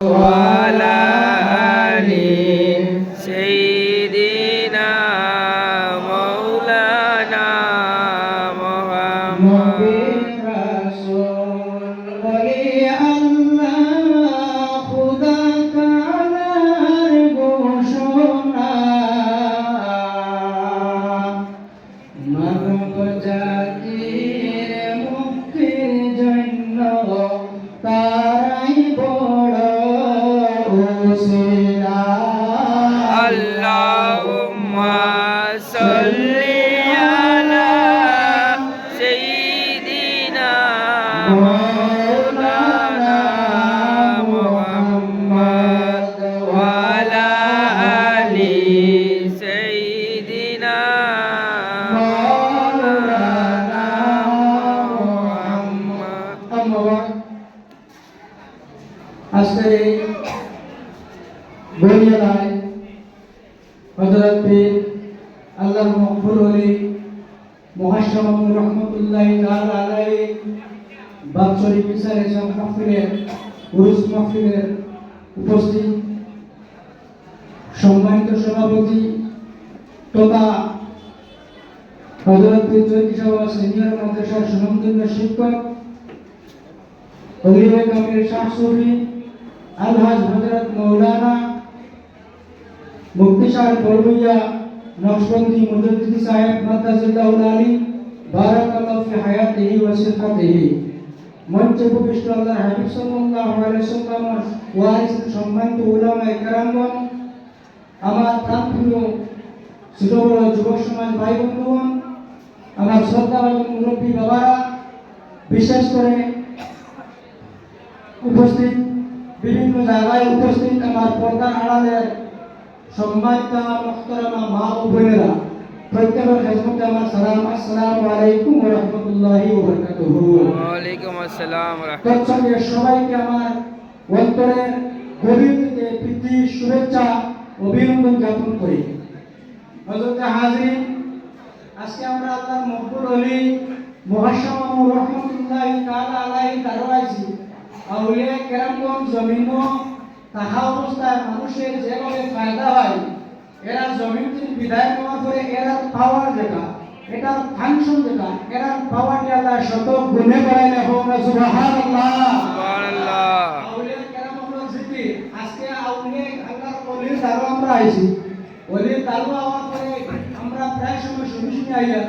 وعلى آل سيدنا مولانا محمد আজকে বনিয়ালায় হযরত পীর আল্লাহ মকবুল ওলি মুহাশশাম রহমাতুল্লাহ তাআলা আলাইহি বাৎসরিক ইসারে মাহফিলের উরুস মাহফিলের উপস্থিত সম্মানিত সভাপতি তথা হযরত পীর চৌধুরী সাহেব সিনিয়র মাদ্রাসার সুনামধন্য শিক্ষক ওলিয়ে কামিল শাহ সুফি আলহাজ হযরত মাওলানা মুফতি সাহেব বরবুইয়া নকশবন্দি মুজাদ্দিদ সাহেব মাদ্রাসাতুল আলী বারাকাল্লাহু ফি হায়াতিহি ওয়া সিহহাতিহি মঞ্চে উপবিষ্ট আল্লাহর হাবিব সাল্লাল্লাহু আলাইহি ওয়াসাল্লাম ওয়ারিস সম্মানিত উলামা ইকরামগণ, আমার প্রাণপ্রিয় ছোট বড় যুবক সমাজ ভাই বন্ধুগণ, আমার শ্রদ্ধাভাজন মুরব্বী বাবারা, বিশেষ করে উপস্থিত বিভিন্ন জায়গায় উপস্থিত আমার পর্দার আড়ালের সম্মানিত মুহতারামা মা ও বোনেরা, প্রত্যেকের খেদমতে আমার সালাম। আসসালামু আলাইকুম ওয়া রাহমাতুল্লাহি ওয়া বারাকাতুহু। ওয়া আলাইকুম আসসালাম ওয়া রাহমাতুল্লাহ। তৎসঙ্গে সবাইকে আমার অন্তরের গভীর থেকে প্রীতি শুভেচ্ছা অভিনন্দন জ্ঞাপন করি। হযরত হাজিরিন, আজকে আমরা আল্লাহর মকবুল ওলি মুহাশশাম রহমাতুল্লাহি তাআলা আলাইহি দারওয়াইছি আউলিয়া কেরামগণ জমিন তাহা অবস্থায় মানুষের যেভাবে ফায়দা হয়, এরা জমিন থেকে বিদায় নেওয়া করে এরা পাওয়ার যেটা, এটার ফাংশন যেটা, এরা পাওয়ারটি আল্লাহ শত গুণে বাড়াইলে হোক না সুবহানাল্লাহ সুবহানাল্লাহ। আউলিয়া কেরামগণ জিকির, আজকে আউলিয়া আল্লাহর ওলির দারো আমরা আইছি, ওলির দারো হওয়ার পরে আমরা প্রায় সময় শুনি আইয়া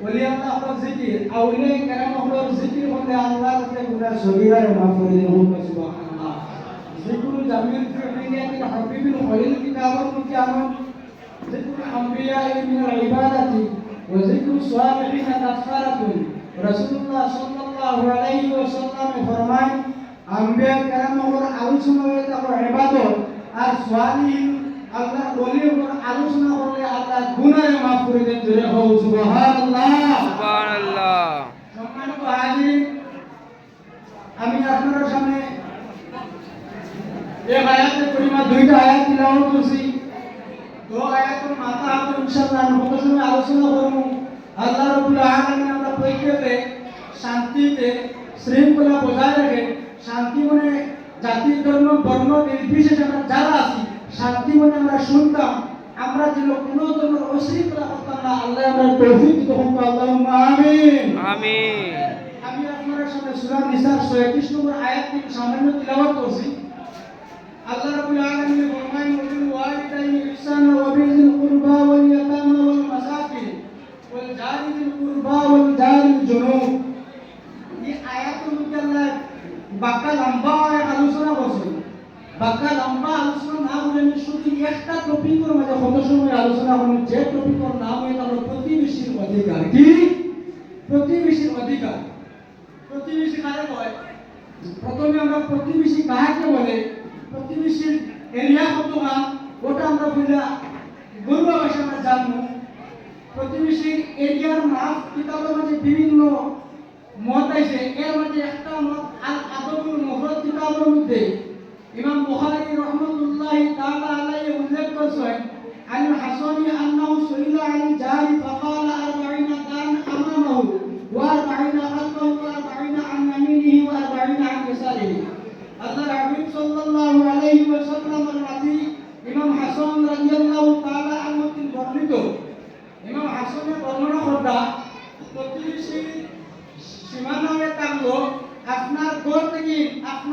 ওলি আল্লাহর জিকির, আউলিয়া কেরামগণ জিকির করলে আল্লাহর কাছে গুনাহ সগীরারে মাফ করে দেন হোক না সুবহানাল্লাহ। জিকুল জামিল ফিলিয়াতিল হাবিবিল খলিল কিতাবুল মুকিয়ামুন জিকুল আম্বিয়া মিনাল ইবাদাতি ওয়া জিকুল সালিহিন কাফারাতুন। রাসূলুল্লাহ সাল্লাল্লাহু আলাইহি ওয়াসাল্লাম ফরমান, আম্বিয়া কেরামগণ আলোচনা হয়ে তারপর ইবাদত আর সালিহিন আল্লাহর ওলিগণ আলোচনা করলে আল্লাহ গুনাহ মাফ করে দেন। জোরে হোক সুবহানাল্লাহ সুবহানাল্লাহ। সম্মানিত হাজির, আমি আপনাদের সামনে एक आयत करीमा দুইটা আয়াত তিলাওয়াত করছি। তো আয়াতের মাথা আমরা ইনশাআল্লাহ নবত সময় আলোচনা করব। আল্লাহ রাব্বুল আলামিন আমরা প্রত্যেককে শান্তিতে শৃঙ্খলা বজায় রেখে শান্তি মনে জাতি ধর্ম বর্ণ নির্বিশেষে আমরা যারা আছি শান্তি মনে আমরা শুনতাম, আমরা যেন কোনো ধরনের অশৃঙ্খলা করতাম না। আল্লাহ আমরা তৌফিক দিতে হোক, আল্লাহুম্মা আমিন আমিন। আমি আপনাদের সামনে সূরা নিসার 36 নম্বর আয়াত থেকে সামান্য তিলাওয়াত করছি। আল্লাহ রাব্বুল আলামিন ফরমান, ওয়াবিল ওয়ালিদাইনি ইহসানা ওয়া বিযিল কুরবা ওয়াল ইয়াতামা ওয়াল মাসাকিন ওয়াল জারি যিল কুরবা ওয়াল জারিল জুনুব। এই আয়াতের মধ্যে আল্লাহ বাক্কা লম্বা আলোচনা করছেন। বাক্কা লম্বা আলোচনা না বলে আমি শুধু একটা টপিকের মধ্যে কত সময় আলোচনা করব, যে টপিকের নাম হলো প্রতিবেশীর অধিকার। কি? প্রতিবেশীর অধিকার। প্রতিবেশী কারে বলে? প্রথমে আমরা প্রতিবেশী কাকে বলে, প্রতিবেশীর এরিয়া কতটা ওটা আমরা বুঝা গরুয়া ভাষা আমরা জানবো। প্রতিবেশীর এরিয়ার মাপ কিতাবের মধ্যে বিভিন্ন মত আছে, এর মধ্যে একটা মত আল আদবুল মুফরাদ কিতাবের মধ্যে ইমাম বুখারী রাহমাতুল্লাহি তাআলা আলাইহি উল্লেখ করেছেন, আল হাসানি আন্নাহু সুইলা আল জারি ফাকালা 40 কান আমামাহু ওয়া 40 খালফাহু ওয়া 40 আন ইয়ামিনিহি ওয়া 40 আন ইয়াসারিহি। আল্লাহর হাবিব সাল্লাল্লাহু আলাইহি শুনে বর্ণনা করবা প্রতিবেশী সীমানায় থাকলো আপনার ঘর থেকে আপনার